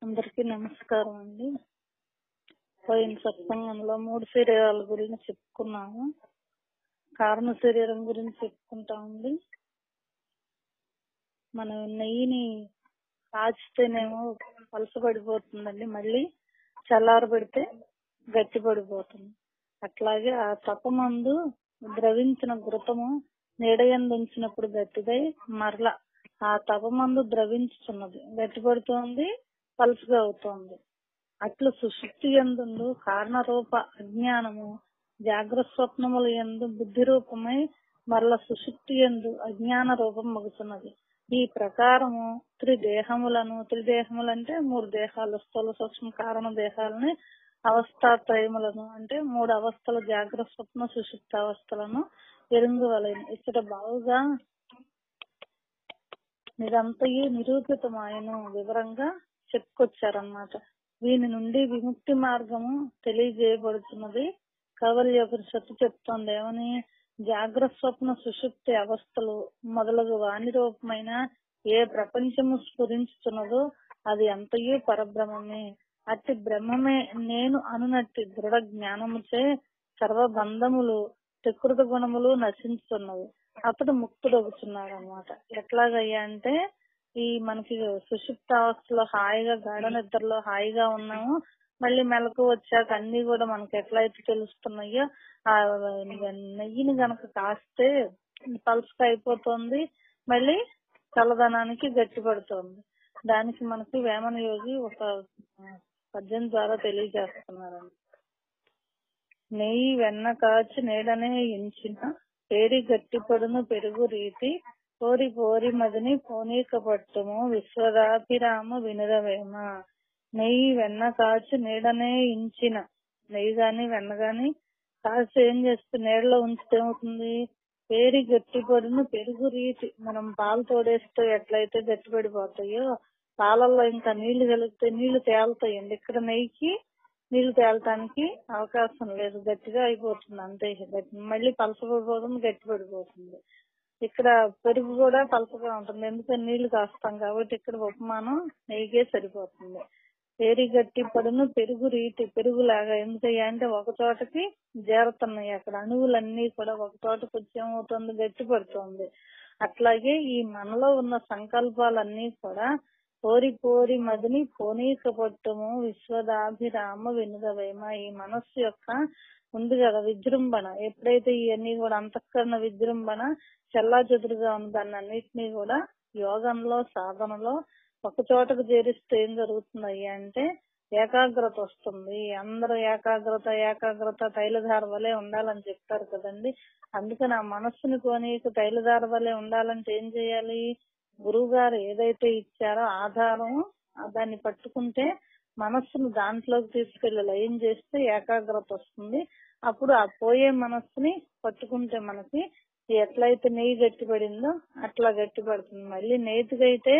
అందరికీ నమస్కారం అండి. పోయిన సత్సంగంలో 3 శరీరాల గురించి చెప్పుకున్నాము. కారణ శరీరం గురించి చెప్పుకుంటామండి. మనం నెయ్యిని కాచితేనేమో పలసపడిపోతుందండి, మళ్ళీ చల్లారబెడితే గట్టి పడిపోతుంది. అట్లాగే ఆ తపమందు ద్రవించిన ఘృతము నీడయందు ఉంచినప్పుడు గట్టిదై మరలా ఆ తపమందు ద్రవించుతున్నది, గట్టిపడుతోంది, పలుసుగా అవుతోంది. అట్లు సుషుప్తి యందు కారణరూప అజ్ఞానము జాగ్రత్త స్వప్నముల యందు బుద్ధి రూపమై మరల సుషుప్తి యందు అజ్ఞాన రూపం మగుతున్నది. ఈ ప్రకారము త్రిదేహములంటే 3 దేహాలు, స్థూల సూక్ష్మ కారణ దేహాలని, అవస్థాత్రయములను అంటే 3 అవస్థలు, జాగ్రత్త స్వప్న సుషుప్త అవస్థలను ఎరుంగవలెను. ఇక్కడ బాగుగా ఇదంతయు నిరూపితమాయను వివరంగా చెప్పుకొచ్చారన్నమాట. దీని నుండి విముక్తి మార్గము తెలియజేయబడుతున్నది. కైవల్యోపనిషత్తు చెప్తోంది ఏమని? జాగ్రత్త స్వప్న సుషుప్తి అవస్థలు మొదలగు వాణి రూపమైన ఏ ప్రపంచము స్ఫురించుతున్నదో అది అంతయు పరబ్రహ్మమే. అట్టి బ్రహ్మమే నేను అనునట్టి దృఢ జ్ఞానముచే సర్వబంధములు ప్రకృతి గుణములు నశించుతున్నవి. అతడు ముక్తుడవుతున్నాడు అన్నమాట. ఎట్లాగయ్యా అంటే ఈ మనకి సుషుప్త అవస్థలో హాయిగా గాఢ నిద్రలో హాయిగా ఉన్నాము, మళ్ళీ మెలకు వచ్చాక అన్ని కూడా మనకి ఎట్లయితే తెలుస్తున్నాయో ఆ నెయ్యిని గనక కాస్తే పలుసుగా అయిపోతుంది, మళ్ళీ చల్లదనానికి గట్టి పడుతుంది. దానికి మనకి వేమన యోగి ఒక పద్యం ద్వారా తెలియజేస్తున్నారండి. నెయ్యి వెన్న కాచి నీడనే ఎంచిన పేరి గట్టిపడును పెరుగు రీతి పోరి పోరి మదిని పోనీక పట్టుము విశ్వదాభిరామ వినురవేమ. నెయ్యి వెన్న కాచి నీడనే ఇంచిన, నెయ్యి గాని వెన్న గాని కాచి ఏం చేస్తే నీడలో ఉంచితే ఏమవుతుంది? పేరి గట్టిపడును పెరుగు రీతి. మనం పాలు తోడేస్తే ఎట్లయితే గట్టిపడిపోతాయో, పాలల్లో ఇంకా నీళ్లు కలిపితే నీళ్లు తేలుతాయండి. ఇక్కడ నెయ్యికి నీళ్లు తేలటానికి అవకాశం లేదు, గట్టిగా అయిపోతుంది అంతే. మళ్ళీ పలసపడిపోతుంది, గట్టి పడిపోతుంది. ఇక్కడ పెరుగు కూడా పలసగా ఉంటుంది, ఎందుకంటే నీళ్లు కాస్తాం కాబట్టి. ఇక్కడ ఉపమానం నెయ్యికే సరిపోతుంది. పేరి గట్టి పడును పెరుగు రీతి, పెరుగులాగా. ఎందుకయ్యా అంటే ఒక చోటకి చేరుతున్నాయి, అక్కడ అణువులన్నీ కూడా ఒక చోటకి వచ్చి ఏమవుతుంది? గట్టి పడుతుంది. అట్లాగే ఈ మనలో ఉన్న సంకల్పాలన్నీ కూడా పోరి పోరి మదిని పోనీక పట్టుము విశ్వదాభిరామ వినురవేమ. ఈ మనస్సు యొక్క ఉంది కదా విజృంభణ, ఎప్పుడైతే ఇవన్నీ కూడా అంతఃకరణ విజృంభణ చెల్లా చెదురుగా ఉన్న దాన్ని అన్నిటినీ కూడా యోగంలో సాధనలో ఒక చోటకు చేరిస్తే ఏం జరుగుతుంది అంటే ఏకాగ్రత వస్తుంది. అందరూ ఏకాగ్రత తైలధార వలె ఉండాలని చెప్తారు కదండి. అందుకని ఆ మనస్సుని పోనీక తైలధార వలె ఉండాలంటే ఏం చేయాలి? గురువు గారు ఏదైతే ఇచ్చారో ఆధారం, దాన్ని పట్టుకుంటే మనస్సును దాంట్లోకి తీసుకెళ్లి లయం చేస్తే ఏకాగ్రత వస్తుంది. అప్పుడు ఆ పోయే మనస్సుని పట్టుకుంటే మనకి ఎట్లయితే నెయ్యి గట్టిపడిందో అట్లా గట్టిపడుతుంది. మళ్ళీ నేతిగా అయితే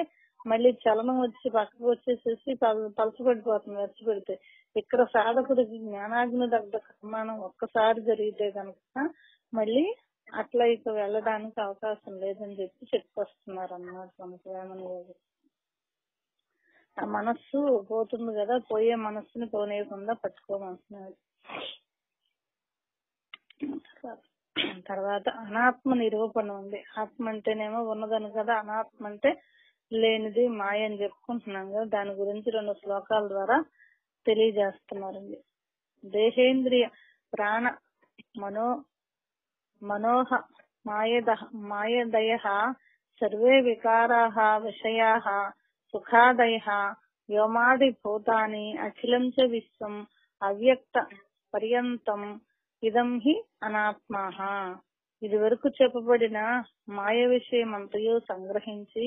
మళ్ళీ చలనం వచ్చి పక్కకు వచ్చేసేసి పలసపడిపోతుంది వెచ్చబెడితే. ఇక్కడ సాధకుడికి జ్ఞానాగ్ని దగ్ధ కర్మాణం ఒక్కసారి జరిగితే కనుక మళ్ళీ అట్లా ఇక వెళ్ళడానికి అవకాశం లేదని చెప్పి చెప్పుకొస్తున్నారు అన్నమాట మనకి వేమన యోగి. ఆ మనస్సు పోతుంది కదా, పోయే మనస్సుని పోనీయకుండా పట్టుకోమంటున్నాడు. తర్వాత అనాత్మ నిరూపణ ఉంది. ఆత్మ అంటేనేమో ఉన్నదని కదా, అనాత్మ అంటే లేనిది మాయ అని చెప్పుకుంటున్నాం కదా. దాని గురించి 2 శ్లోకాల ద్వారా తెలియజేస్తున్నారండి. దేహేంద్రియ ప్రాణ మనోహ మాయదయ సర్వే వికారాః విషయాః సుఖాదయః వ్యోమాది భూతాని అఖిలం చ విశ్వం అవ్యక్త పర్యంతం ఇదం హి అనాత్మాః. ఇది వరకు చెప్పబడిన మాయ విషయం అంతయు సంగ్రహించి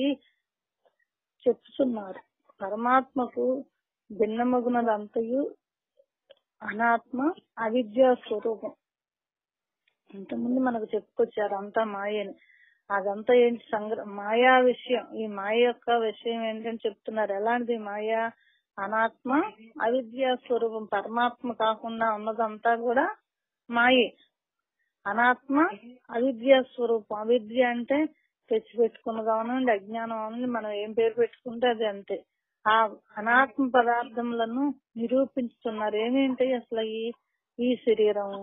చెప్తున్నారు. పరమాత్మకు భిన్నమగునదంతయు అనాత్మ అవిద్యా స్వరూపం. ఇంతకుముందు మనకు చెప్పుకొచ్చారు అంతా మాయని. అదంతా ఏంటి? మాయా విషయం. ఈ మాయ యొక్క విషయం ఏంటని చెప్తున్నారు. ఎలాంటిది మాయ? అనాత్మ అవిద్యా స్వరూపం. పరమాత్మ కాకుండా ఉన్నదంతా కూడా మాయే. అనాత్మ అవిద్యా స్వరూపం. అవిద్య అంటే తెచ్చిపెట్టుకున్నది అవనండి, అజ్ఞానం అవనండి, మనం ఏం పేరు పెట్టుకుంటే అది అంతే. ఆ అనాత్మ పదార్థములను నిరూపించుతున్నారు. ఏమేంటి అసలు ఈ శరీరము,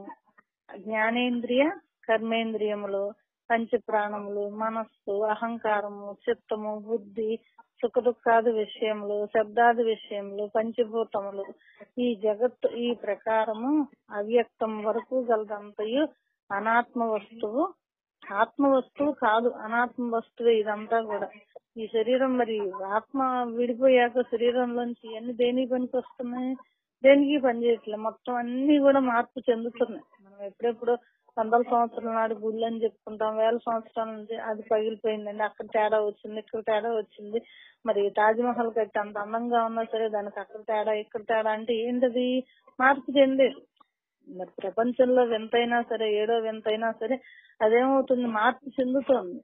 జ్ఞానేంద్రియ, కర్మేంద్రియములు, పంచ ప్రాణములు, మనస్సు, అహంకారము, చిత్తము, బుద్ధి, సుఖ దుఃఖాది విషయములు, శబ్దాది విషయములు, పంచభూతములు, ఈ జగత్తు ఈ ప్రకారము అవ్యక్తం వరకు గలదంతయు అనాత్మ వస్తువు. ఆత్మ వస్తువు కాదు, అనాత్మ వస్తువే ఇదంతా కూడా. ఈ శరీరం మరి ఆత్మ విడిపోయాక శరీరంలోంచి ఇవన్నీ దేనికి పనికి వస్తున్నాయి? దేనికి పనిచేయట్లేదు. మొత్తం అన్ని కూడా మార్పు చెందుతున్నాయి. మనం ఎప్పుడెప్పుడు 100 సంవత్సరాల నాడు గుళ్ళు అని చెప్పుకుంటాం, 1000 సంవత్సరాల నుంచి అది పగిలిపోయిందండి, అక్కడ తేడా వచ్చింది, ఇక్కడ తేడా వచ్చింది. మరి తాజ్మహల్ కట్టి అంత అందంగా ఉన్నా సరే దానికి అక్కడ తేడా ఇక్కడ తేడా అంటే ఏంటది? మార్పు చెందేది. మరి ప్రపంచంలో వింతైనా సరే, ఏడో వింతైనా సరే అదేమవుతుంది? మార్పు చెందుతోంది.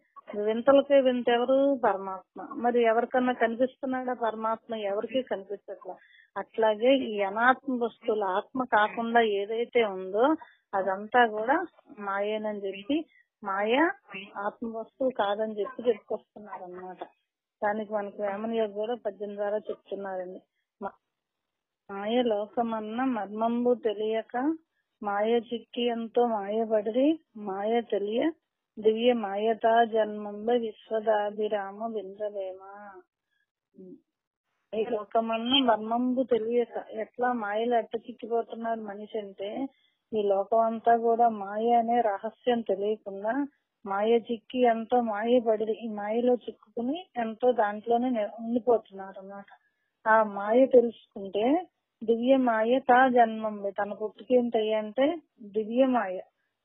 వింతలకే వింత ఎవరు? పరమాత్మ. మరి ఎవరికన్నా కనిపిస్తున్నాడా పరమాత్మ? ఎవరికి కనిపించట్లా. అట్లాగే ఈ అనాత్మ వస్తువులు ఆత్మ కాకుండా ఏదైతే ఉందో అదంతా కూడా మాయేనని చెప్పి, మాయ ఆత్మ వస్తువు కాదని చెప్పి చెప్పుకొస్తున్నారు అన్నమాట. దానికి మనకు వేమనయ్య కూడా పద్యం ద్వారా చెప్తున్నారండి. మాయ లోకమన్న మర్మంబు తెలియక మాయ చిక్కి ఎంతో మాయపడి మాయ తెలియ దివ్య మాయతా జన్మంబ విశ్వదాభిరామ బిందవేమ. ఈ లోకమన్న మర్మంబు తెలియక, ఎట్లా మాయలు ఎట్ట చిక్కిపోతున్నారు మనిషి అంటే, ఈ లోకం అంతా కూడా మాయ అనే రహస్యం తెలియకుండా మాయ చిక్కి ఎంతో మాయపడి ఈ మాయలో చిక్కుకుని ఎంతో దాంట్లోనే ఉండిపోతున్నారు అన్నమాట. ఆ మాయ తెలుసుకుంటే దివ్య మాయ తా జన్మం, తన పుట్టుకేంటయ్యా అంటే దివ్య మాయ.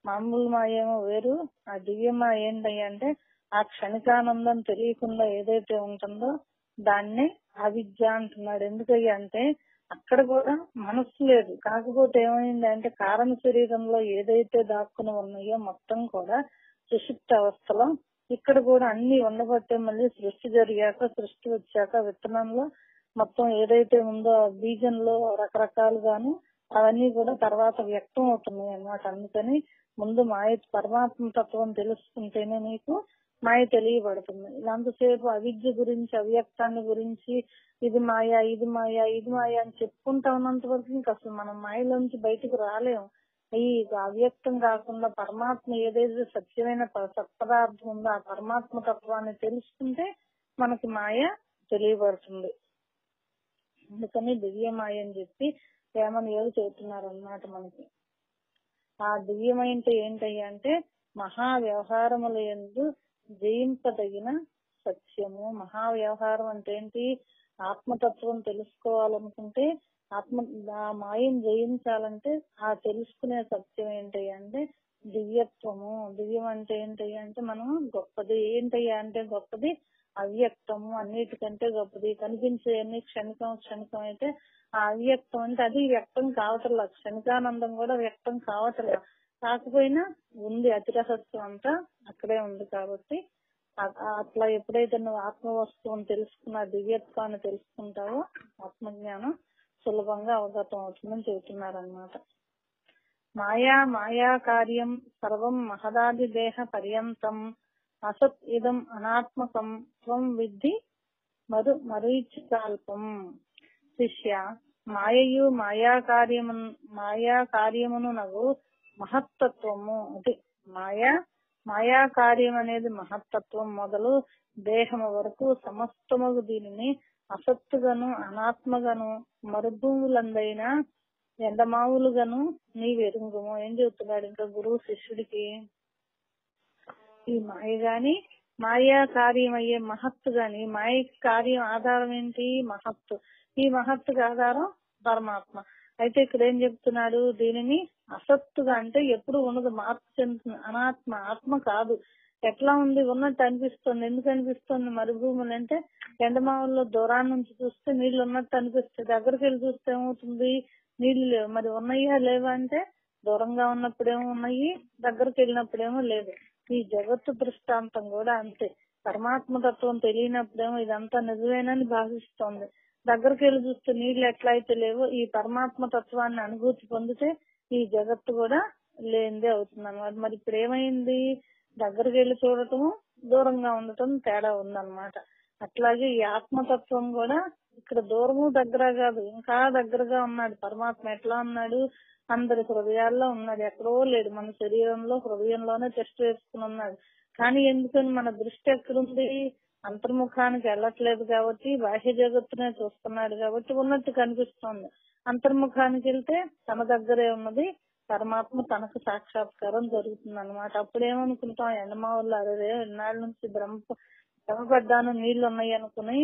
మామూలు మాయ ఏమో వేరు, ఆ దివ్య మాయ ఏంటయ్యా అంటే ఆ క్షణికానందం తెలియకుండా ఏదైతే ఉంటుందో దాన్ని అవిద్య అంటున్నాడు. ఎందుకయ్యా అంటే అక్కడ కూడా మనస్సు లేదు. కాకపోతే ఏమైంది అంటే కారణ శరీరంలో ఏదైతే దాక్కుని ఉన్నాయో మొత్తం కూడా సుషుప్త అవస్థలో ఇక్కడ కూడా అన్ని ఉండబట్టే మళ్ళీ సృష్టి జరిగాక, సృష్టి వచ్చాక విత్తనంలో మొత్తం ఏదైతే ఉందో బీజంలో రకరకాలుగాను అవన్నీ కూడా తర్వాత వ్యక్తం అవుతున్నాయి అన్నమాట. అందుకని ముందు మాయ పరమాత్మ తత్వం తెలుసుకుంటేనే నీకు మాయ తెలియబడుతుంది. ఇలాంటిసేపు అవిద్య గురించి, అవ్యక్తాన్ని గురించి ఇది మాయ, ఇది మాయ, ఇది మాయ అని చెప్పుకుంటా ఉన్నంత వరకు ఇంకా అసలు మనం మాయలోంచి బయటకు రాలేము. ఈ అవ్యక్తం కాకుండా పరమాత్మ ఏదైతే సత్యమైన సత్పదార్థం ఉందో ఆ పరమాత్మ తత్వాన్ని తెలుసుకుంటే మనకి మాయ తెలియబడుతుంది. అందుకని దివ్య మాయ అని చెప్పి వేమనయ్య చెబుతున్నారు అన్నమాట మనకి. ఆ దివ్యమైంటే ఏంటయ్యా అంటే మహా వ్యవహారముల యందు జయింపదగిన సత్యము. మహా వ్యవహారం అంటే ఏంటి? ఆత్మతత్వం తెలుసుకోవాలనుకుంటే ఆ మాయను జయించాలంటే ఆ తెలుసుకునే సత్యం ఏంటయ్యా అంటే దివ్యత్వము. దివ్యం అంటే ఏంటయ్యా అంటే మనం గొప్పది. ఏంటయ్యా అంటే గొప్పది అవ్యక్తము, అన్నిటికంటే గొప్పది. కనిపించే అన్ని క్షణికం అయితే ఆ అవ్యక్తం అంటే అది వ్యక్తం కావట్లా. క్షణికానందం కూడా వ్యక్తం కావట్లా. కాకపోయినా ఉంది, అతిరహస్యం అంతా అక్కడే ఉంది. కాబట్టి అట్లా ఎప్పుడైతే నువ్వు ఆత్మ వస్తువుని తెలుసుకున్న దివ్యత్వాన్ని తెలుసుకుంటావో ఆత్మజ్ఞానం సులభంగా అవగతం అవుతుందని చెబుతున్నారన్నమాట. మాయా కార్యం సర్వం మహదాది దేహ పర్యంతం అసత్ ఇదం అనాత్మకం త్వం విద్ధి మరీచికాల్పం. శిష్య, మాయయు మాయా కార్యమును నగు మహత్తత్వము. అంటే మాయా కార్యం అనేది మహత్తత్వం మొదలు దేహము వరకు సమస్తముగు దీనిని అసత్తుగాను అనాత్మగాను మరుభూములందైన ఎండమావులుగాను నీవెరుగుము. ఏం చెబుతున్నాడు ఇంకా గురువు శిష్యుడికి? ఈ మాయ గాని మాయా కార్యం అయ్యే మహత్తు గాని, మాయ కార్యం ఆధారం ఏంటి? మహత్తు. ఈ మహత్తుకి ఆధారం పరమాత్మ. అయితే ఇక్కడ ఏం చెప్తున్నాడు? దీనిని అసత్తుగా అంటే ఎప్పుడు ఉన్నది, మార్పు చెందుతుంది. అనాత్మ, ఆత్మ కాదు. ఎట్లా ఉంది? ఉన్నట్టు అనిపిస్తుంది. ఎందుకు అనిపిస్తుంది? మరుభూములు అంటే ఎండమావుల్లో దూరాన్ని నుంచి చూస్తే నీళ్లు ఉన్నట్టు అనిపిస్తుంది. దగ్గరికి వెళ్ళి చూస్తే ఏమవుతుంది? నీళ్లు లేవు. మరి ఉన్నాయా లేవా అంటే దూరంగా ఉన్నప్పుడేమో ఉన్నాయి, దగ్గరికి వెళ్ళినప్పుడేమో లేదు. ఈ జగత్తు దృష్టాంతం కూడా అంతే. పరమాత్మ తత్వం తెలియనప్పుడేమో ఇదంతా నిజమేనని భావిస్తోంది. దగ్గరికి వెళ్ళి చూస్తే నీళ్లు ఎట్లా అయితే లేవో ఈ పరమాత్మ తత్వాన్ని అనుభూతి పొందితే ఈ జగత్తు కూడా లేనిదే అవుతుంది అన్నమాట. మరి ఇప్పుడు ఏమైంది? దగ్గరికి వెళ్ళి చూడటము, దూరంగా ఉండటం తేడా ఉందన్నమాట. అట్లాగే ఈ ఆత్మతత్వం కూడా ఇక్కడ దూరము దగ్గర కాదు, ఇంకా దగ్గరగా ఉన్నాడు. పరమాత్మ ఎట్లా ఉన్నాడు? అందరి హృదయాల్లో ఉన్నాడు, ఎక్కడో లేడు. మన శరీరంలో హృదయంలోనే టెస్ట్ వేసుకుని ఉన్నాడు. కానీ ఎందుకని మన దృష్టి ఎక్కడుంది? అంతర్ముఖానికి వెళ్ళట్లేదు కాబట్టి, బాహ్య జగత్తునే చూస్తున్నాడు కాబట్టి ఉన్నట్టు కనిపిస్తోంది. అంతర్ముఖానికి వెళ్తే తన దగ్గరే ఉన్నది పరమాత్మ, తనకు సాక్షాత్కారం జరుగుతుంది అన్నమాట. అప్పుడేమనుకుంటాం, ఎండమావుల్లో అదే ఇన్నాళ్ళ నుంచి భ్రమపడ్డాను నీళ్లు ఉన్నాయి అనుకుని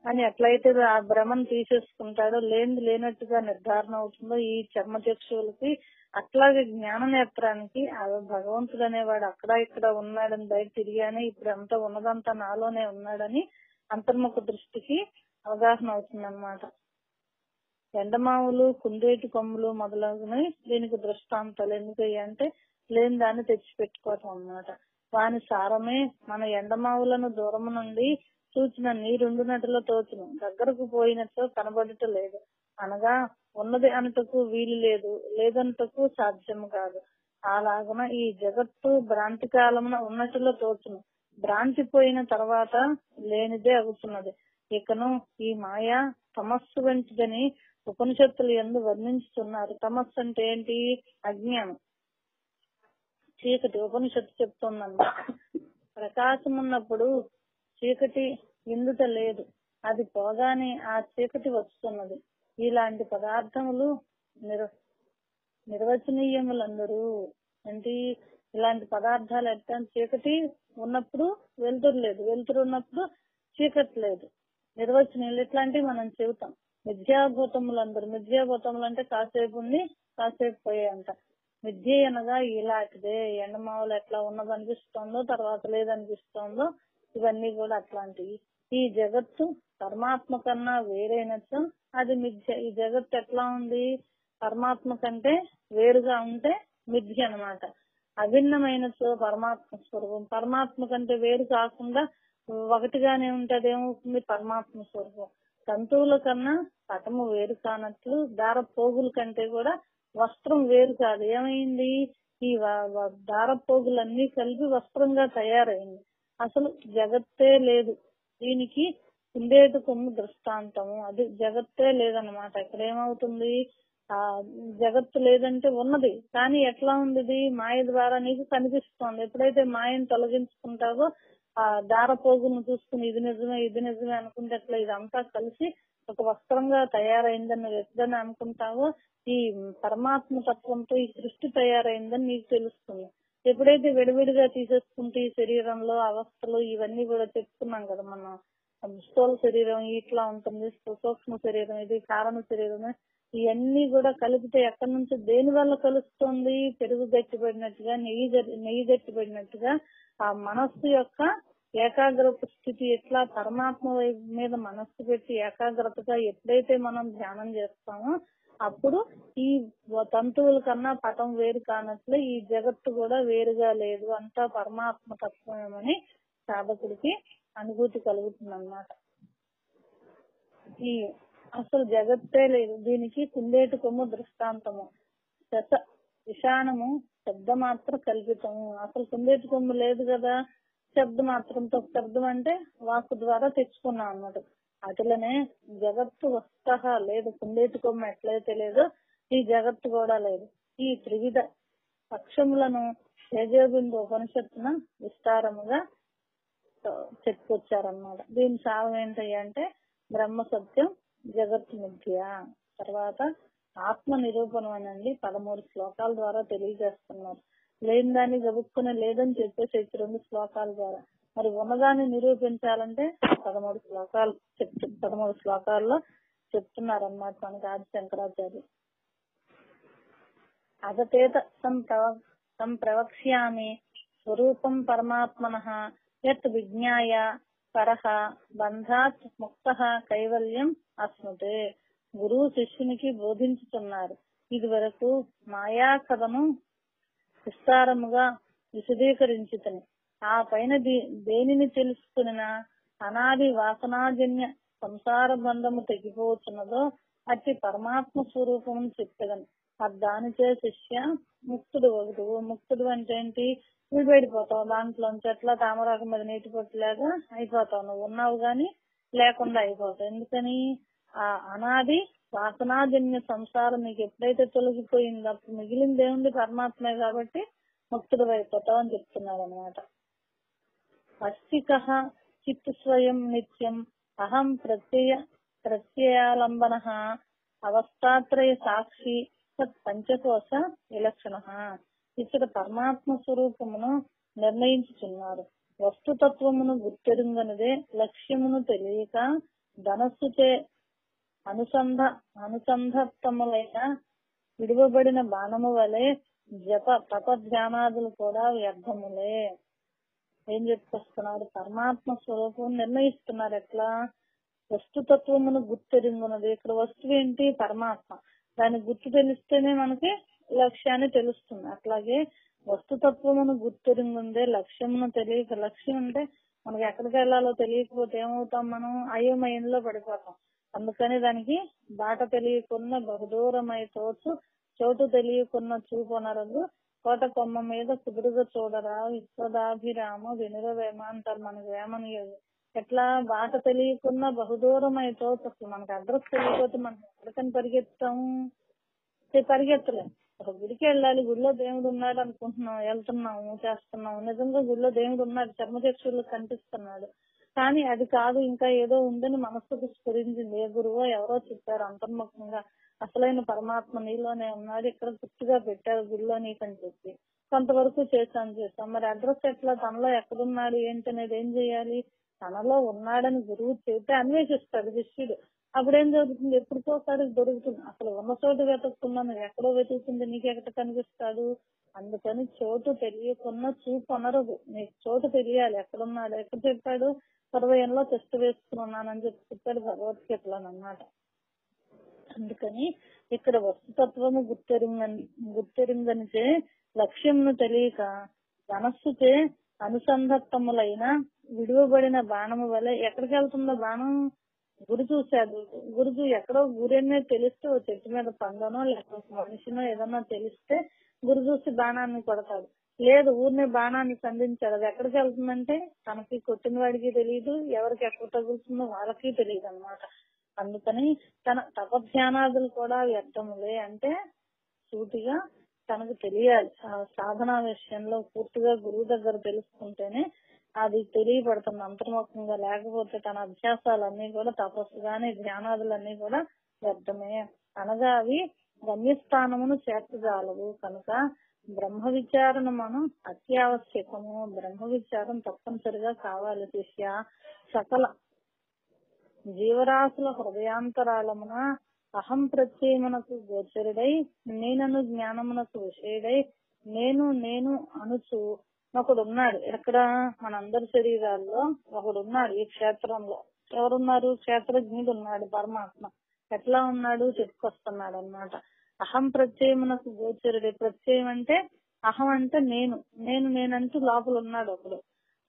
అని ఎట్లయితే ఆ భ్రమను తీసేసుకుంటాడో, లేనిది లేనట్టుగా నిర్ధారణ అవుతుందో ఈ చర్మచక్షువులకి, అట్లాగే జ్ఞాన నేత్రానికి ఆ భగవంతుడు అనేవాడు అక్కడ ఇక్కడ ఉన్నాడని బయట తిరిగానే ఇప్పుడు అంతా ఉన్నదంతా నాలోనే ఉన్నాడని అంతర్ముఖ దృష్టికి అవగాహన అవుతుంది అన్నమాట. ఎండమావులు, కుందేటి కొమ్ములు మొదలగునవి దీనికి దృష్టాంతాలు. ఎందుకయ్యా అంటే లేని దాన్ని తెచ్చిపెట్టుకోవటం అన్నమాట. వాని సారమే మన ఎండమావులను దూరము నుండి చూచిన నీరుండునట్టులో తోచును, దగ్గరకు పోయినట్లు కనబడట లేదు. అనగా ఉన్నది అనుటకు వీలు లేదు, లేదనుటకు సాధ్యము కాదు. అలాగున ఈ జగత్తు భ్రాంతి కాలమున ఉన్నట్టులో తోచును, భ్రాంతి పోయిన తర్వాత లేనిదే అవుతున్నది. ఇకను ఈ మాయా తమస్సు వంటిదని ఉపనిషత్తులు యందు వర్ణించుతున్నారు. తమస్సు అంటే ఏంటి? అజ్ఞానం, చీకటి. ఉపనిషత్తు చెప్తుందన్నమాట. ప్రకాశం ఉన్నప్పుడు చీకటి ఇందుట లేదు, అది పోగానే ఆ చీకటి వస్తున్నది. ఇలాంటి పదార్థములు నిర్వచనీయములందరూ ఏంటి? ఇలాంటి పదార్థాలు ఎట్లా? చీకటి ఉన్నప్పుడు వెలుతురు లేదు, వెలుతురు ఉన్నప్పుడు చీకటి లేదు. నిర్వచనీయులు ఇట్లాంటివి మనం చెబుతాం. మిథ్యాభూతములందరూ, మిథ్యాభూతములు అంటే కాసేపు ఉంది కాసేపు పోయాయంట. మిథ్య అనగా ఇలాంటిదే. ఎండమావులు ఎట్లా ఉన్నదనిపిస్తోందో తర్వాత లేదనిపిస్తోందో ఇవన్నీ కూడా అట్లాంటివి. ఈ జగత్తు పరమాత్మ కన్నా వేరైనట్టు అది మిథ్య. ఈ జగత్తు ఎట్లా ఉంది? పరమాత్మ కంటే వేరుగా ఉంటే మిథ్య అన్నమాట. అభిన్నమైనట్టు పరమాత్మ స్వరూపం. పరమాత్మ కంటే వేరు కాకుండా ఒకటిగానే ఉంటది, ఏమవుతుంది? పరమాత్మ స్వరూపం. తంతువుల కన్నా పటము వేరు కానట్లు దారపోగుల కంటే కూడా వస్త్రం వేరు కాదు. ఏమైంది? ఈ దారపోగులన్నీ కలిపి వస్త్రంగా తయారైంది. అసలు జగత్తే లేదు. దీనికి కుందేటు కొమ్ము దృష్టాంతము. అది జగత్తే లేదనమాట. ఇక్కడ ఏమవుతుంది? ఆ జగత్తు లేదంటే ఉన్నది, కానీ ఎట్లా ఉంది? మాయ ద్వారా నీకు కనిపిస్తోంది. ఎప్పుడైతే మాయను తొలగించుకుంటావో ఆ దారపోగును చూసుకుని ఇది నిజమే ఇది నిజమే అనుకుంటే అట్లా ఇదంతా కలిసి ఒక వస్త్రంగా తయారైందని నువ్వు ఎప్పుడైనా అనుకుంటావో ఈ పరమాత్మ తత్వంతో ఈ సృష్టి తయారైందని నీకు తెలుస్తుంది. ఎప్పుడైతే విడివిడిగా తీసేసుకుంటే ఈ శరీరంలో అవస్థలు ఇవన్నీ కూడా చెప్పుకున్నాం కదా మనం. స్థూల శరీరం ఇట్లా ఉంటుంది, సూక్ష్మ శరీరం ఇది, కారణ శరీరం, ఇవన్నీ కూడా కలిపితే ఎక్కడి నుంచి దేని వల్ల కలుస్తుంది? పెరుగు గట్టిపడినట్టుగా, నెయ్యి గట్టిపడినట్టుగా ఆ మనస్సు యొక్క ఏకాగ్రత స్థితి ఎట్లా పరమాత్మ మీద మనస్సు పెట్టి ఏకాగ్రతగా ఎప్పుడైతే మనం ధ్యానం చేస్తామో అప్పుడు ఈ తంతువుల కన్నా పటం వేరు కానట్లు ఈ జగత్తు కూడా వేరుగా లేదు, అంతా పరమాత్మ తత్వమని సాధకుడికి అనుభూతి కలుగుతుంది అన్నమాట. ఈ అసలు జగత్తే లేదు. దీనికి కుందేటు కొమ్ము దృష్టాంతము. విషాణము శబ్దమాత్ర కల్పితము. అసలు కుందేటు కొమ్ము లేదు కదా, శబ్దమాత్రంతో. శబ్దం అంటే వాక్కు ద్వారా తెచ్చుకున్నాం అన్నమాట. అటులనే జగత్తు వస్తహ లేదు. కుందేటి కొమ్మ ఎట్లయితే లేదో ఈ జగత్తు కూడా లేదు. ఈ త్రివిధ పక్షములను తేజోబిందు ఉపనిషత్తున విస్తారముగా చెప్పుకొచ్చారన్నమాట. దీని సారం ఏంటంటే బ్రహ్మ సత్యం, జగత్తు మిథ్య. తర్వాత ఆత్మ నిరూపణం అనండి 13 శ్లోకాల ద్వారా తెలియజేస్తున్నారు. లేని దాన్ని గబుక్కునే లేదని చెప్పేసి 2 శ్లోకాల ద్వారా. మరి ఉన్నదాన్ని నిరూపించాలంటే 13 శ్లోకాల్లో చెప్తున్నారన్నమాట మనకి ఆది శంకరాచార్య. అగతేత సంప్రవక్ష్యామి స్వరూపం పరమాత్మనః యత్ విజ్ఞాయ పరః బంధాత్ ముక్తః కైవల్యం అస్నుతే. గురువు శిష్యునికి బోధించుతున్నారు. ఇది వరకు మాయా కథను విస్తారముగా విశదీకరించుతని ఆ పైన దేనిని తెలుసుకున్న అనాది వాసనాజన్య సంసార బంధము తెగిపోతున్నదో అట్టి పరమాత్మ స్వరూపము చెప్పగలను. దానిచే శిష్య ముక్తుడు ఒకడు. ముక్తుడు అంటే ఏంటి? విడిపడిపోతావు. దాంట్లోంచి ఎట్లా తామరాకు మీద నీటి పొట్టులాగా అయిపోతావు. నువ్వు ఉన్నావు గాని లేకుండా అయిపోతావు. ఎందుకని ఆ అనాది వాసనాజన్య సంసారం నీకు ఎప్పుడైతే తొలగిపోయిందో అప్పుడు మిగిలింది ఏముంది? పరమాత్మే కాబట్టి ముక్తుడు అయిపోతావు అని చెప్తున్నాడు అనమాట. అస్థిక చిత్ స్వయం నిత్యం అహం ప్రత్యయాలంబన అవస్థాత్రయ సాక్షి తత్ పంచకోశ విలక్షణ. ఇక్కడ పరమాత్మ స్వరూపమును నిర్ణయించుచున్నారు. వస్తుతత్వమును గుర్తెరుంగనిదే లక్ష్యమును తెలియక ధనస్సుచే అనుసంధత్తములైన విడువబడిన బాణము వలె జప తప ధ్యానాదులు కూడా వ్యర్థములే. ఏం చెప్పుకొస్తున్నారు? పరమాత్మ స్వరూపం నిర్ణయిస్తున్నారు. ఎట్లా? వస్తుతత్వమును గుర్తెరింగున్నది. ఇక్కడ వస్తువు ఏంటి? పరమాత్మ. దాని గుర్తు తెలిస్తేనే మనకి లక్ష్యాన్ని తెలుస్తుంది. అట్లాగే వస్తుతత్వమును గుర్తెరింగుందే లక్ష్యమును తెలియక, లక్ష్యం అంటే మనకి ఎక్కడికి వెళ్ళాలో తెలియకపోతే ఏమవుతాం? మనం అయోమయంలో పడిపోతాం. అందుకని దానికి బాట తెలియకున్న బహుదూరమై తోచు చోటు తెలియకున్న చూపొనరదు కోట కొమ్మ మీద కుదురుగా చూడరా విశ్వదాభిరామ వినురవేమ అంటారు. మనకు వేమనియదు. ఎట్లా? బాట తెలియకున్నా బహుదూరం అయితే అసలు మనకు అడ్రస్ తెలియకపోతే మనం ఎక్కడికని పరిగెత్తాము? పరిగెత్తలేం. ఒక గుడికి వెళ్ళాలి, గుడిలో దేవుడు ఉన్నాడు అనుకుంటున్నాం, వెళ్తున్నాము, చేస్తున్నాము. నిజంగా గుడిలో దేవుడు ఉన్నాడు, చర్మచక్షులకు కనిపిస్తున్నాడు. కానీ అది కాదు, ఇంకా ఏదో ఉందని మనస్సుకు స్ఫురించింది. ఏ గురువో ఎవరో చెప్పారు అంతర్ముఖంగా అసలైన పరమాత్మ నీలోనే ఉన్నాడు, ఇక్కడ గుర్తుగా పెట్టారు గుడిలో నీకని చెప్పి కొంతవరకు చేశాం. మరి అడ్రస్ ఎట్లా? తనలో ఎక్కడున్నాడు ఏంటనేది ఏం చేయాలి? తనలో ఉన్నాడని గురువు చేస్తే అన్వేషిస్తాడు శిష్యుడు. అప్పుడేం జరుగుతుంది? ఎప్పటికోసారి దొరుకుతుంది. అసలు ఉన్న చోటు వెతుకుతున్నాను, ఎక్కడో వెతుకుతుంది, నీకెక్కడ కనిపిస్తాడు? అందుకని చోటు తెలియకున్నా చూపు అనరదు. నీకు చోటు తెలియాలి, ఎక్కడున్నాడు. ఎక్కడ చెప్పాడు? హృదయంలో టెస్ట్ వేసుకున్నానని చెప్పి చెప్పాడు భగవద్గీతలో అన్నమాట. అందుకని ఇక్కడ వస్తుతత్వము గుర్తెరింగనిచే లక్ష్యంను తెలియక మనస్సుచే అనుసంధత్తములైన విడువబడిన బాణము వలె. ఎక్కడికి వెళ్తుందో బాణం? గురి చూశాడు. గురి ఎక్కడో గురినే తెలిస్తే ఓ చెట్టు మీద పందనో లేకపోతే మనిషినో ఏదన్నా తెలిస్తే గురి చూసి బాణాన్ని కొడతాడు. లేదు, ఊరినే బాణాన్ని సంధించాడు. అది ఎక్కడికి వెళ్తుందంటే తనకి కొట్టిన వాడికి తెలియదు, ఎవరికి ఎక్కడ తగులుతుందో వాళ్ళకి తెలియదు అన్నమాట. అందుకని తన తపధ్యానాదులు కూడా వ్యర్థములే. అంటే సూటిగా తనకు తెలియాలి. ఆ సాధన విషయంలో పూర్తిగా గురువు దగ్గర తెలుసుకుంటేనే అది తెలియబడుతుంది అంతర్ముఖంగా. లేకపోతే తన అభ్యాసాలన్నీ కూడా తపస్సు గాని ధ్యానాదులన్నీ కూడా వ్యర్థమే. అనగా అవి గమ్యస్థానమును చేర్చజాలవు. కనుక బ్రహ్మ విచారణ మనం అత్యావశ్యకము. బ్రహ్మ విచారం తప్పనిసరిగా కావాలి శిష్య. సకల జీవరాశుల హృదయాంతరాలమున అహం ప్రత్యయమునకు గోచరుడై నేనను జ్ఞానమునకు విషయుడై నేను నేను అనుచు ఒకడున్నాడు. ఎక్కడ? మనందరి శరీరాల్లో ఒకడున్నాడు. ఈ క్షేత్రంలో ఎవరున్నారు? క్షేత్రజ్ఞుడు ఉన్నాడు, పరమాత్మ. ఎట్లా ఉన్నాడు? చెప్పుకొస్తున్నాడు అన్నమాట. అహం ప్రత్యయమునకు గోచరుడే. ప్రత్యయం అంటే అహం అంటే నేను, నేను నేనంటూ లోపల ఉన్నాడు ఒకడు.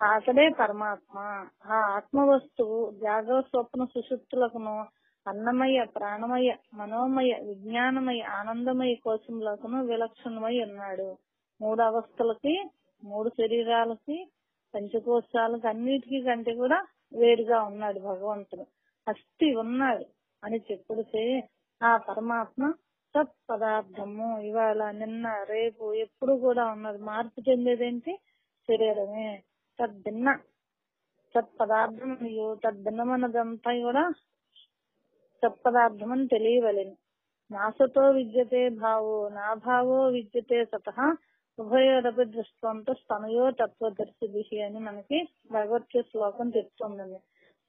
అతడే పరమాత్మ. ఆ ఆత్మ వస్తువు జాగ్రత్త స్వప్న సుషుప్తులకును అన్నమయ ప్రాణమయ మనోమయ విజ్ఞానమయ ఆనందమయ కోశములకును విలక్షణమై ఉన్నాడు. 3 అవస్థలకి, 3 శరీరాలకి, పంచకోశాలకి అన్నిటికీ కంటే కూడా వేరుగా ఉన్నాడు భగవంతుడు. అస్థి ఉన్నాడు అని చెప్పుడితే ఆ పరమాత్మ సత్ పదార్థము ఇవాళ నిన్న రేపు ఎప్పుడు కూడా ఉన్నది. మార్పు చెందేదేంటి? శరీరమే. తద్భిన్న సత్పదార్థం తద్భిన్నమన్నదంతా కూడా సత్పదార్థం అని తెలియవలెను. నాసతో విద్యతే భావో నా భావో విద్యతే సతః ఉభయోరపి దృష్టివంతో స్తనయో తత్వదర్శి అని మనకి భగవద్గీత శ్లోకం చెప్తుందండి.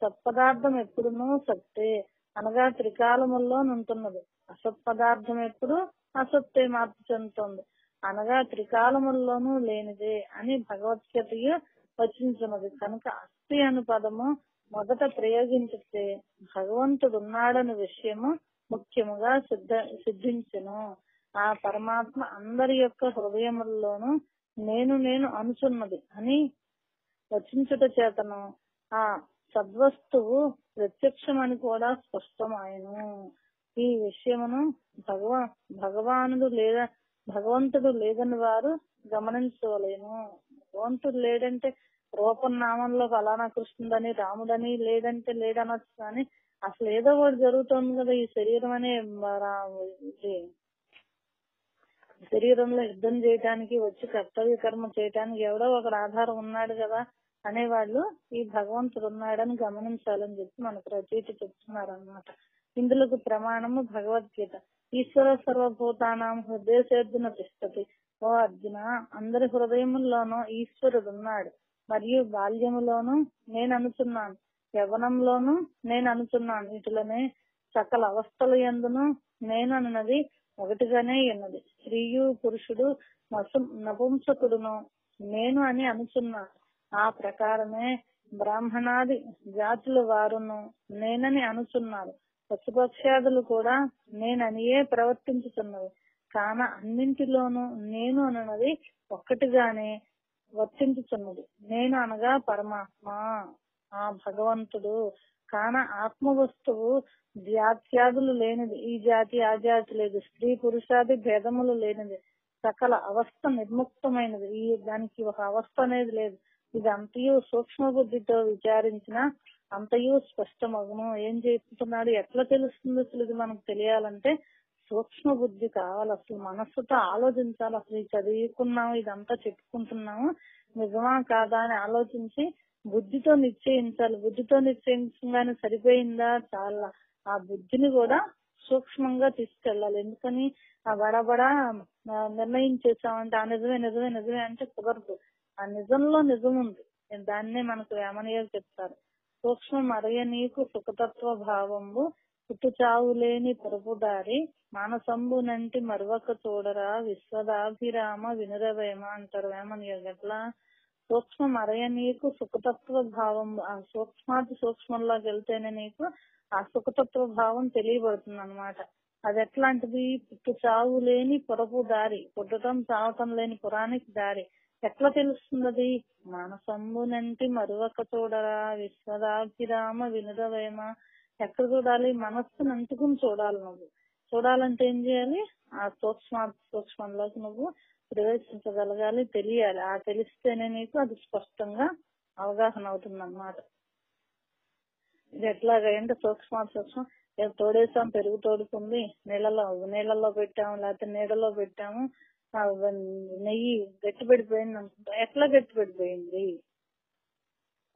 సత్పదార్థం ఎప్పుడునూ సత్తే అనగా త్రికాలముల్లో ఉంటున్నది. అసత్పదార్థం ఎప్పుడు అసత్తే మార్పు చెందుతుంది అనగా త్రికాలముల్లోనూ లేనిదే అని భగవద్గీత వచించినది. కనుక అస్థి అను పదము మొదట ప్రయోగించితే భగవంతుడున్నాడని విషయము ముఖ్యముగా సిద్ధించును. ఆ పరమాత్మ అందరి యొక్క హృదయముల్లోనూ నేను నేను అనుచున్నది అని వచించుట చేతను ఆ సద్వస్తువు ప్రత్యక్షమని కూడా స్పష్టమాయను. ఈ విషయమును భగవంతుడు లేదని వారు గమనించలేను. భగవంతుడు లేడంటే రూపం నామంలో ఫలానా కృష్ణుడని రాముడని లేదంటే లేడనొచ్చు, కానీ అసలు ఏదో ఒకటి జరుగుతుంది కదా. ఈ శరీరం అనే ఇది శరీరంలో యుద్ధం చేయటానికి వచ్చి కర్తవ్య కర్మ చేయటానికి ఎవడో ఒకడు ఆధారం ఉన్నాడు కదా అనేవాళ్ళు ఈ భగవంతుడు ఉన్నాడని గమనించాలని చెప్పి మనకు రచయిత చెప్తున్నారు అన్నమాట. ఇందులోకి ప్రమాణము భగవద్గీత. ఈశ్వర సర్వభూతానాం హృదయసేర్జున తిష్టతి. ఓ అర్జున, అందరి హృదయముల్లోనూ ఈశ్వరుడు ఉన్నాడు. మరియు బాల్యములోను నేను అనుచున్నాను, యవ్వనంలోను నేను అనుచున్నాను. ఇటులనే సకల అవస్థల యందును నేను అన్నది ఒకటిగానే ఉన్నది. స్త్రీయు పురుషుడు నపుంసకుడును నేను అని అనుచున్నాను. ఆ ప్రకారమే బ్రాహ్మణాది జాతుల వారును నేనని అనుచున్నారు. పశుపక్ష్యాదులు కూడా నేననియే ప్రవర్తించుతున్నవి. కాన అన్నింటిలోనూ నేను అన్నది ఒక్కటిగానే వర్తించుతున్నది. నేను అనగా పరమాత్మ, ఆ భగవంతుడు. కాన ఆత్మ వస్తువు జాత్యాదులు లేనిది. ఈ జాతి ఆ జాతి లేదు, స్త్రీ పురుషాది భేదములు లేనిది, సకల అవస్థ నిర్ముక్తమైనది. దానికి ఒక అవస్థ అనేది లేదు. ఇది అంతయు సూక్ష్మ బుద్ధితో విచారించిన అంతయు స్పష్టమగును. ఏం చెప్తున్నాడు, ఎట్లా తెలుస్తుంది అసలు ఇది మనకు తెలియాలంటే సూక్ష్మ బుద్ధి కావాలి. అసలు మనస్సుతో ఆలోచించాలి. అసలు ఇది చదువుకున్నాము, ఇదంతా చెప్పుకుంటున్నాము, నిజమా కాదా అని ఆలోచించి బుద్ధితో నిశ్చయించాలి. బుద్ధితో నిశ్చయించగానే సరిపోయిందా, చాలా ఆ బుద్ధిని కూడా సూక్ష్మంగా తీసుకెళ్లాలి. ఎందుకని ఆ బడబడా నిర్ణయించేసామంటే ఆ నిజమే నిజమే నిజమే అంటే కుదరదు. ఆ నిజంలో నిజం ఉంది. దాన్నే మనకు వేమనయ్య చెప్తారు. సూక్ష్మం అరయ నీకు సుఖతత్వ భావంబు పుట్టుచావులేని పరుపుదారి మానసంబునంటి మరువక చూడరా విశ్వదాభిరామ వినురవేమ అంటారు వేమనయ్య. ఎట్లా సూక్ష్మం అరయ నీకు సుఖతత్వ భావం, ఆ సూక్ష్మాతి సూక్ష్మంలోకి వెళ్తేనే నీకు ఆ సుఖతత్వ భావం తెలియబడుతుంది అన్నమాట. అది ఎట్లాంటిది, పుట్టు చావు లేని పొరపు దారి, పుట్టడం చావటం లేని పురానికి దారి. ఎట్లా తెలుస్తున్నది, మనసంబునంటి మరువక చూడరా విశ్వదాభిరామ వినురవేమ. ఎక్కడ చూడాలి, మనస్సును అంటుకుని చూడాలి. నువ్వు చూడాలంటే ఏం చేయాలి, ఆ సూక్ష్మంలోకి నువ్వు ప్రవేశించగలగాలి, తెలియాలి. ఆ తెలిస్తేనే నీకు అది స్పష్టంగా అవగాహన అవుతుంది అన్నమాట. ఇది ఎట్లాగా అంటే సూక్ష్మం తోడేసాం, పెరుగు తోడుకుంది, నీళ్ళలో పెట్టాము, లేకపోతే నీడలో పెట్టాము, నెయ్యి గట్టి పడిపోయింది అనుకుంటా. ఎట్లా గట్టి పడిపోయింది,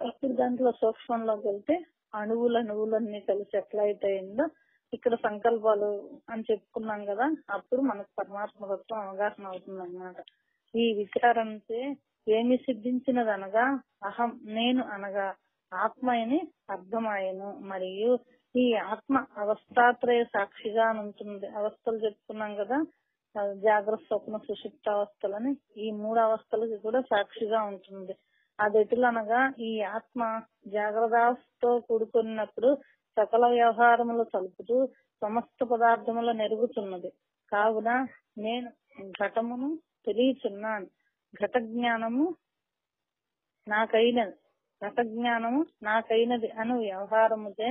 అప్పుడు దాంట్లో సూక్ష్మంలోకి వెళ్తే అణువులన్నీ కలిసి ఎట్లా అయితే అయిందో ఇక్కడ సంకల్పాలు అని చెప్పుకున్నాం కదా, అప్పుడు మనకు పరమాత్మ తత్వం అవగాహన అవుతుంది అన్నమాట. ఈ విచారంతో ఏమి సిద్ధించినదనగా అహం నేను అనగా ఆత్మ అని అర్థమాయను. మరియు ఈ ఆత్మ అవస్థాత్రయ సాక్షిగా ఉంటుంది. అవస్థలు చెప్పుకున్నాం కదా, జాగ్రత్త స్వప్న సుషుప్త అవస్థలని, ఈ 3 అవస్థలకి కూడా సాక్షిగా ఉంటుంది. అది ఎటులనగా ఈ ఆత్మ జాగ్రత్త కూడుకున్నప్పుడు సకల వ్యవహారములు కలుపుతూ సమస్త పదార్థముల నెరుగుతున్నది. కావున నేను ఘటమును తెలియచున్నాను, ఘట జ్ఞానము నాకైనది అను వ్యవహారముతే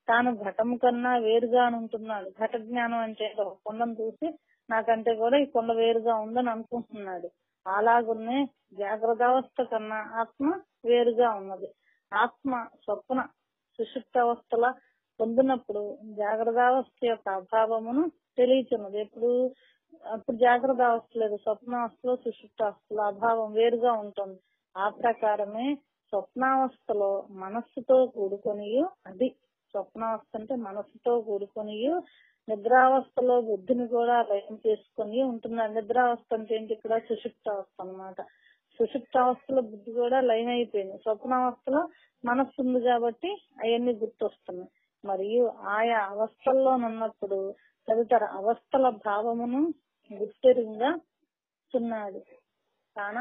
తాను ఘటము కన్నా వేరుగా ఉంటున్నాడు. ఘట జ్ఞానం అంటే ఒక కొండను చూసి నాకంటే కూడా ఈ కొండ వేరుగా ఉందని అనుకుంటున్నాడు. అలాగున్నే జాగ్రత్తావస్థ కన్నా ఆత్మ వేరుగా ఉన్నది. ఆత్మ స్వప్న సుషుప్త అవస్థల పొందినప్పుడు జాగ్రత్తావస్థ యొక్క అభావమును తెలియచున్నది. అప్పుడు జాగ్రత్త అవస్థ లేదు, స్వప్నావస్థలో సుషుప్తావస్థలో అభావం వేరుగా ఉంటుంది. ఆ ప్రకారమే స్వప్నావస్థలో మనస్సుతో కూడుకొని, అది స్వప్నావస్థ అంటే మనస్సుతో కూడుకొని, నిద్రావస్థలో బుద్ధిని కూడా లయం చేసుకొని ఉంటున్నారు. నిద్రావస్థ అంటే ఏంటి, ఇక్కడ సుషుప్తావస్థ అన్నమాట. సుషుప్తావస్థలో బుద్ధి కూడా లయం అయిపోయింది. స్వప్నావస్థలో మనస్సు ఉంది కాబట్టి అవన్నీ గుర్తొస్తున్నాయి. మరియు ఆయా అవస్థల్లో ఉన్నప్పుడు తదితర అవస్థల భావమును గుర్తెరుగా చున్నాడు. కాన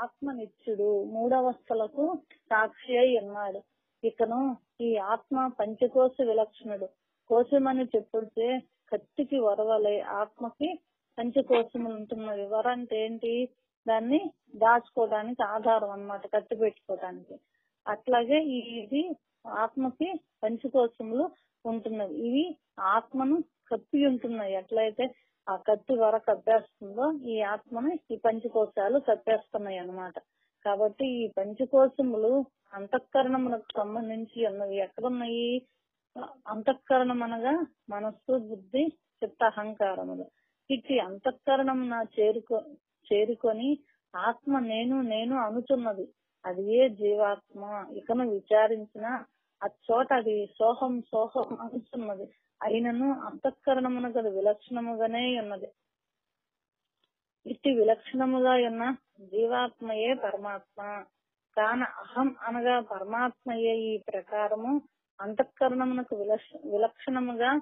ఆత్మ నిత్యుడు 3 అవస్థలకు సాక్షి అయి ఉన్నాడు. ఇకను ఈ ఆత్మ పంచకోశ విలక్షణుడు. కోశమని చెప్పుడితే కత్తికి వరవలే ఆత్మకి పంచకోశములు ఉంటున్నవి. వర అంటే ఏంటి, దాన్ని దాచుకోవడానికి ఆధారం అన్నమాట, కత్తి పెట్టుకోవడానికి. అట్లాగే ఇది ఆత్మకి పంచకోశములు ఉంటున్నవి. ఇవి ఆత్మను కప్పి ఉంటున్నాయి. ఎట్లయితే ఆ కత్తి వర కప్పేస్తుందో ఈ ఆత్మను ఈ పంచకోశాలు కప్పేస్తున్నాయి అన్నమాట. కాబట్టి ఈ పంచకోశములు అంతఃకరణమునకు సంబంధించి ఉన్నవి. ఎక్కడున్నాయి? అంతఃకరణం అనగా మనస్సు, బుద్ధి, చిత్త, అహంకారములు. ఇట్టి అంతఃకరణం చేరుకొని ఆత్మ నేను నేను అనుచున్నది. అది ఏ జీవాత్మ. ఇకను విచారించిన అచ్చోట అది సోహం సోహం అనుచున్నది. అయినను అంతఃకరణమునకు అది విలక్షణముగానే ఉన్నది. ఇట్టి విలక్షణముగా ఉన్న జీవాత్మయే పరమాత్మ. కాన అహం అనగా పరమాత్మయే ఈ ప్రకారము అంతఃకరణమునకు విలక్షణముగా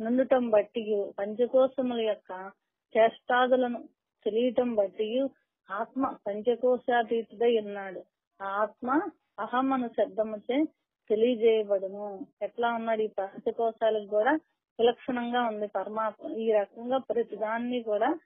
నుండటం బట్టి పంచకోశముల యొక్క చేష్టాదులను తెలియటం బట్టి ఆత్మ పంచకోశాతీతుడై ఉన్నాడు. ఆ ఆత్మ అహం అను శబ్దముచే తెలియజేయబడును. ఎట్లా ఉన్నాడు? ఈ పంచకోశాలకు కూడా విలక్షణంగా ఉంది పరమాత్మ. ఈ రకంగా ప్రతిదాన్ని కూడా